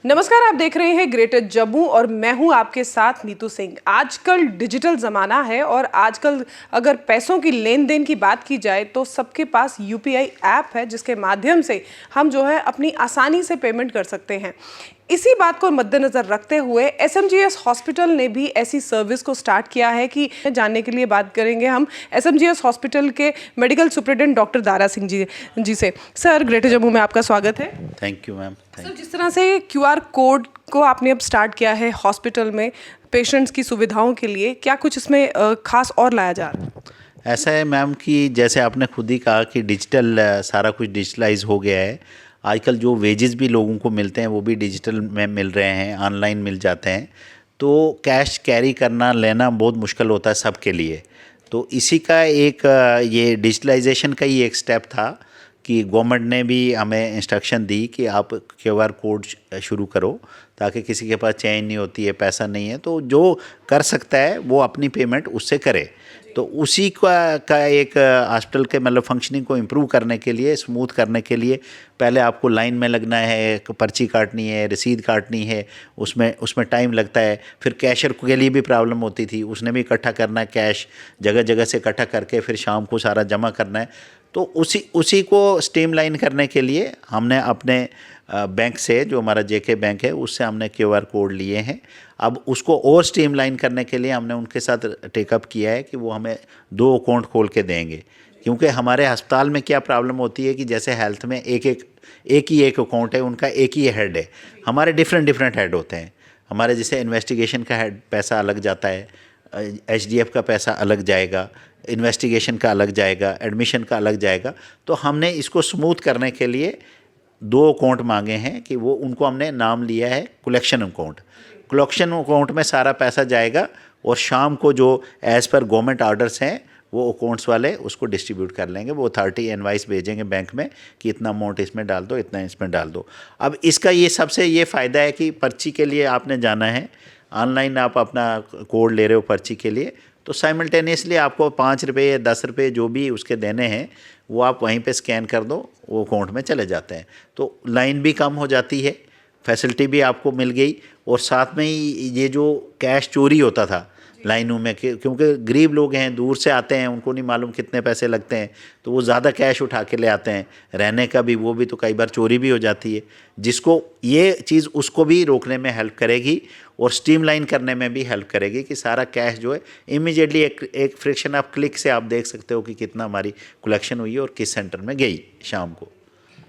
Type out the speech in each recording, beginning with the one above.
नमस्कार, आप देख रहे हैं ग्रेटर जम्मू और मैं हूं आपके साथ नीतू सिंह। आजकल डिजिटल ज़माना है और आजकल अगर पैसों की लेन देन की बात की जाए तो सबके पास यूपीआई ऐप है जिसके माध्यम से हम जो है अपनी आसानी से पेमेंट कर सकते हैं। इसी बात को मद्देनज़र रखते हुए एसएमजीएस हॉस्पिटल ने भी ऐसी सर्विस को स्टार्ट किया है कि जानने के लिए बात करेंगे हम एसएमजीएस हॉस्पिटल के medical superintendent doctor Dara Singh ji से। सर, ग्रेटर जम्मू में आपका स्वागत है। Thank you ma'am. सर, जिस तरह से क्यूआर कोड को आपने अब स्टार्ट किया है हॉस्पिटल में पेशेंट्स की सुविधाओं के लिए, क्या कुछ इसमें खास और लाया जा रहा है? ऐसा है मैम कि जैसे आपने खुद ही कहा कि डिजिटल सारा कुछ डिजिटलाइज हो गया है। आजकल जो वेजेस भी लोगों को मिलते हैं वो भी डिजिटल में मिल रहे हैं, ऑनलाइन मिल जाते हैं। तो कैश कैरी करना लेना बहुत मुश्किल होता है सबके लिए। तो इसी का एक ये डिजिटलाइजेशन का ही एक स्टेप था कि गवर्नमेंट ने भी हमें इंस्ट्रक्शन दी कि आप क्यूआर कोड शुरू करो ताकि किसी के पास चेन नहीं होती है, पैसा नहीं है, तो जो कर सकता है वो अपनी पेमेंट उससे करे। तो उसी का एक हॉस्पिटल के मतलब फंक्शनिंग को इम्प्रूव करने के लिए, स्मूथ करने के लिए पहले आपको लाइन में लगना है, पर्ची काटनी है, रसीद काटनी है, उसमें टाइम लगता है। फिर कैशियर के लिए भी प्रॉब्लम होती थी, उसने भी इकट्ठा करना है कैश, जगह जगह से इकट्ठा करके फिर शाम को सारा जमा करना है। तो उसी को स्ट्रीमलाइन करने के लिए हमने अपने बैंक से, जो हमारा जेके बैंक है, उससे हमने क्यूआर कोड लिए हैं। अब उसको और स्ट्रीमलाइन करने के लिए हमने उनके साथ टेकअप किया है कि वो हमें 2 अकाउंट खोल के देंगे। क्योंकि हमारे अस्पताल में क्या प्रॉब्लम होती है कि जैसे हेल्थ में एक अकाउंट है, उनका एक ही हेड है, हमारे डिफरेंट हेड होते हैं। हमारे जैसे इन्वेस्टिगेशन का हेड पैसा अलग जाता है, एचडीएफ का पैसा अलग जाएगा, इन्वेस्टिगेशन का अलग जाएगा, एडमिशन का अलग जाएगा। तो हमने इसको स्मूथ करने के लिए 2 अकाउंट मांगे हैं कि वो उनको हमने नाम लिया है कलेक्शन अकाउंट। कलेक्शन अकाउंट में सारा पैसा जाएगा और शाम को जो एज़ पर गवर्नमेंट आर्डर्स हैं वो अकाउंट्स वाले उसको डिस्ट्रीब्यूट कर लेंगे। वो 30 इनवाइस भेजेंगे बैंक में कि इतना अमाउंट इसमें डाल दो, इतना इसमें डाल दो। अब इसका ये सबसे ये फ़ायदा है कि पर्ची के लिए आपने जाना है, ऑनलाइन आप अपना कोड ले रहे हो पर्ची के लिए, तो साइमल्टेनियसली आपको 5 रुपये या 10 रुपये जो भी उसके देने हैं वो आप वहीं पे स्कैन कर दो, वो अकाउंट में चले जाते हैं। तो लाइन भी कम हो जाती है, फैसिलिटी भी आपको मिल गई, और साथ में ही ये जो कैश चोरी होता था लाइनों में, क्योंकि गरीब लोग हैं, दूर से आते हैं, उनको नहीं मालूम कितने पैसे लगते हैं, तो वो ज़्यादा कैश उठा के ले आते हैं, रहने का भी वो भी, तो कई बार चोरी भी हो जाती है। जिसको ये चीज़ उसको भी रोकने में हेल्प करेगी और स्ट्रीमलाइन करने में भी हेल्प करेगी कि सारा कैश जो है इमीडिएटली एक फ्रिक्शन ऑफ क्लिक से आप देख सकते हो कि कितना हमारी कलेक्शन हुई और किस सेंटर में गई शाम को।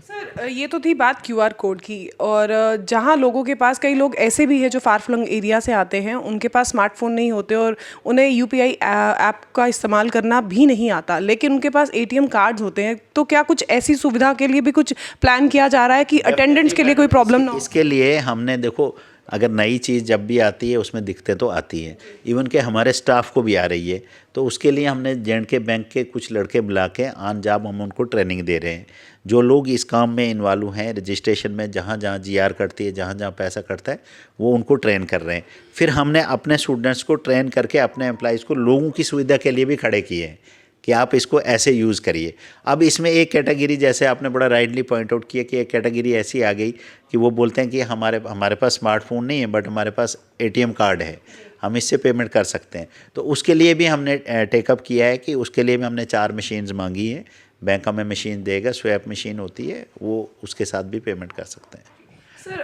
सर, ये तो थी बात क्यूआर कोड की, और जहाँ लोगों के पास, कई लोग ऐसे भी हैं जो फार फ्लंग एरिया से आते हैं, उनके पास स्मार्टफोन नहीं होते और उन्हें यूपीआई ऐप का इस्तेमाल करना भी नहीं आता, लेकिन उनके पास एटीएम कार्ड्स होते हैं। तो क्या कुछ ऐसी सुविधा के लिए भी कुछ प्लान किया जा रहा है कि अटेंडेंट्स के लिए कोई प्रॉब्लम ना हो? इसके लिए हमने, देखो, अगर नई चीज़ जब भी आती है उसमें दिक्कतें तो आती हैं, इवन के हमारे स्टाफ को भी आ रही है। तो उसके लिए हमने जे&के बैंक के कुछ लड़के बुला के ऑन जॉब हम उनको ट्रेनिंग दे रहे हैं। जो लोग इस काम में इन्वॉल्व हैं, रजिस्ट्रेशन में जहाँ जहाँ जीआर कटती है, जहाँ जहाँ पैसा कटता है, वो उनको ट्रेन कर रहे हैं। फिर हमने अपने स्टूडेंट्स को ट्रेन करके अपने एम्प्लॉइज़ को लोगों की सुविधा के लिए भी खड़े किए हैं कि आप इसको ऐसे यूज़ करिए। अब इसमें एक कैटेगरी, जैसे आपने बड़ा राइटली पॉइंट आउट किया कि एक कैटेगरी ऐसी आ गई कि वो बोलते हैं कि हमारे पास स्मार्टफोन नहीं है बट हमारे पास एटीएम कार्ड है, हम इससे पेमेंट कर सकते हैं। तो उसके लिए भी हमने टेकअप किया है कि उसके लिए भी हमने 4 मशीन्स मांगी हैं। बैंक हमें मशीन देगा, स्वैप मशीन होती है, वो उसके साथ भी पेमेंट कर सकते हैं।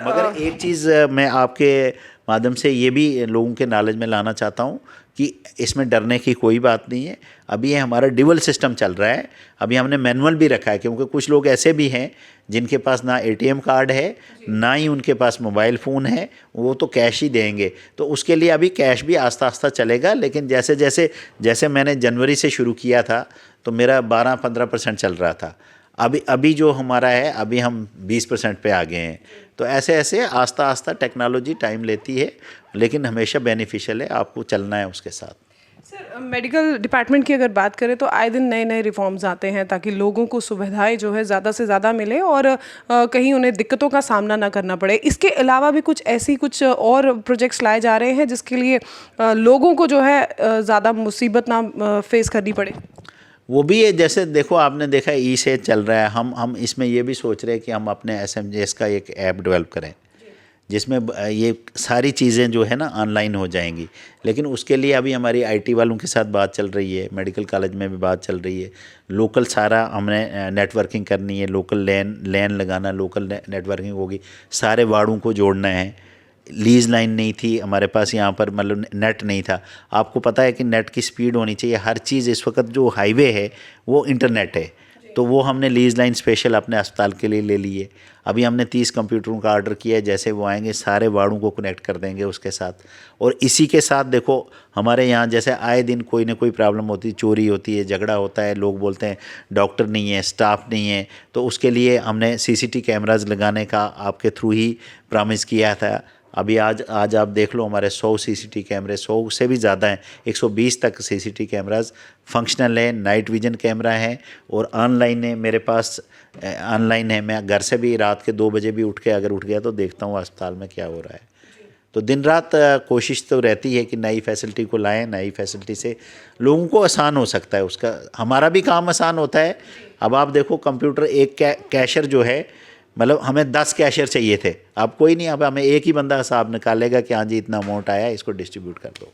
मगर एक चीज़ मैं आपके माध्यम से ये भी लोगों के नॉलेज में लाना चाहता हूँ कि इसमें डरने की कोई बात नहीं है। अभी ये हमारा ड्यूअल सिस्टम चल रहा है। अभी हमने मैनुअल भी रखा है, क्योंकि कुछ लोग ऐसे भी हैं जिनके पास ना एटीएम कार्ड है, ना ही उनके पास मोबाइल फ़ोन है, वो तो कैश ही देंगे। तो उसके लिए अभी कैश भी आस्ता आस्ता चलेगा, लेकिन जैसे मैंने जनवरी से शुरू किया था तो मेरा 12-15% चल रहा था। अभी जो हमारा है, अभी हम 20% पे आ गए हैं। तो ऐसे आस्ता आस्ता टेक्नोलॉजी टाइम लेती है, लेकिन हमेशा बेनिफिशियल है, आपको चलना है उसके साथ। सर, मेडिकल डिपार्टमेंट की अगर बात करें तो आए दिन नए नए रिफॉर्म्स आते हैं ताकि लोगों को सुविधाएं जो है ज़्यादा से ज़्यादा मिले और कहीं उन्हें दिक्कतों का सामना ना करना पड़े। इसके अलावा भी कुछ और प्रोजेक्ट्स लाए जा रहे हैं जिसके लिए लोगों को जो है ज़्यादा मुसीबत ना फेस करनी पड़े। वो भी है, जैसे देखो आपने देखा ई सेहत चल रहा है, हम इसमें ये भी सोच रहे हैं कि हम अपने एसएमजीएस का एक ऐप डेवलप करें जिसमें ये सारी चीज़ें जो है ना ऑनलाइन हो जाएंगी। लेकिन उसके लिए अभी हमारी आईटी वालों के साथ बात चल रही है, मेडिकल कॉलेज में भी बात चल रही है, लोकल सारा हमने नेटवर्किंग करनी है, लोकल लैन लगाना, लोकल नेटवर्किंग होगी, सारे वार्डों को जोड़ना है। लीज लाइन नहीं थी हमारे पास यहाँ पर, मतलब नेट नहीं था। आपको पता है कि नेट की स्पीड होनी चाहिए, हर चीज़ इस वक्त जो हाईवे है वो इंटरनेट है, तो वो हमने लीज लाइन स्पेशल अपने अस्पताल के लिए ले ली है। अभी हमने 30 कंप्यूटरों का ऑर्डर किया है, जैसे वो आएंगे सारे वार्डों को कनेक्ट कर देंगे उसके साथ। और इसी के साथ देखो हमारे यहाँ जैसे आए दिन कोई ना कोई प्रॉब्लम होती है, चोरी होती है, झगड़ा होता है, लोग बोलते हैं डॉक्टर नहीं है, स्टाफ नहीं है, तो उसके लिए हमने सीसीटीवी कैमराज लगाने का आपके थ्रू ही प्रॉमिस किया था। अभी आज आप देख लो हमारे 100 सीसीटीवी कैमरे, 100 से भी ज़्यादा हैं, 120 तक सीसीटीवी कैमराज फंक्शनल है, नाइट विजन कैमरा है और ऑनलाइन है मेरे पास, ऑनलाइन है। मैं घर से भी रात के 2 बजे भी उठ गया तो देखता हूँ अस्पताल में क्या हो रहा है। तो दिन रात कोशिश तो रहती है कि नई फैसिलिटी को लाएं, नई फैसिलिटी से लोगों को आसान हो सकता है, उसका हमारा भी काम आसान होता है। अब आप देखो कंप्यूटर एक कैशर जो है, मतलब हमें 10 कैशियर चाहिए थे, अब कोई नहीं, अब हमें एक ही बंदा हिसाब निकालेगा कि हाँ जी इतना अमाउंट आया, इसको डिस्ट्रीब्यूट कर दो।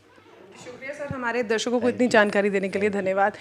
शुक्रिया सर, हमारे दर्शकों को इतनी जानकारी देने के लिए धन्यवाद।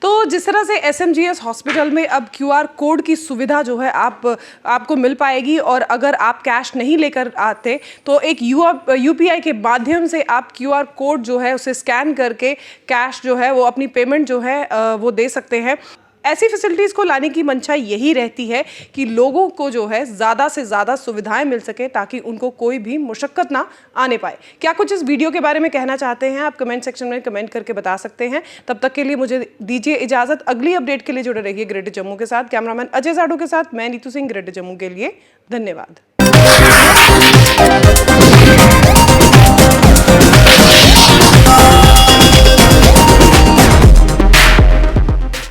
तो जिस तरह से एसएमजीएस हॉस्पिटल में अब क्यूआर कोड की सुविधा जो है आपको मिल पाएगी, और अगर आप कैश नहीं लेकर आते तो एक यूपीआई के माध्यम से आप क्यूआर कोड जो है उसे स्कैन करके कैश जो है वो अपनी पेमेंट जो है वो दे सकते हैं। ऐसी फैसिलिटीज़ को लाने की मंशा यही रहती है कि लोगों को जो है ज़्यादा से ज़्यादा सुविधाएं मिल सके, ताकि उनको कोई भी मुशक्कत ना आने पाए। क्या कुछ इस वीडियो के बारे में कहना चाहते हैं आप कमेंट सेक्शन में कमेंट करके बता सकते हैं। तब तक के लिए मुझे दीजिए इजाज़त। अगली अपडेट के लिए जुड़े रहिए ग्रेटर जम्मू के साथ। कैमरामैन अजय साडू के साथ मैं नीतू सिंह, ग्रेटर जम्मू के लिए। धन्यवाद।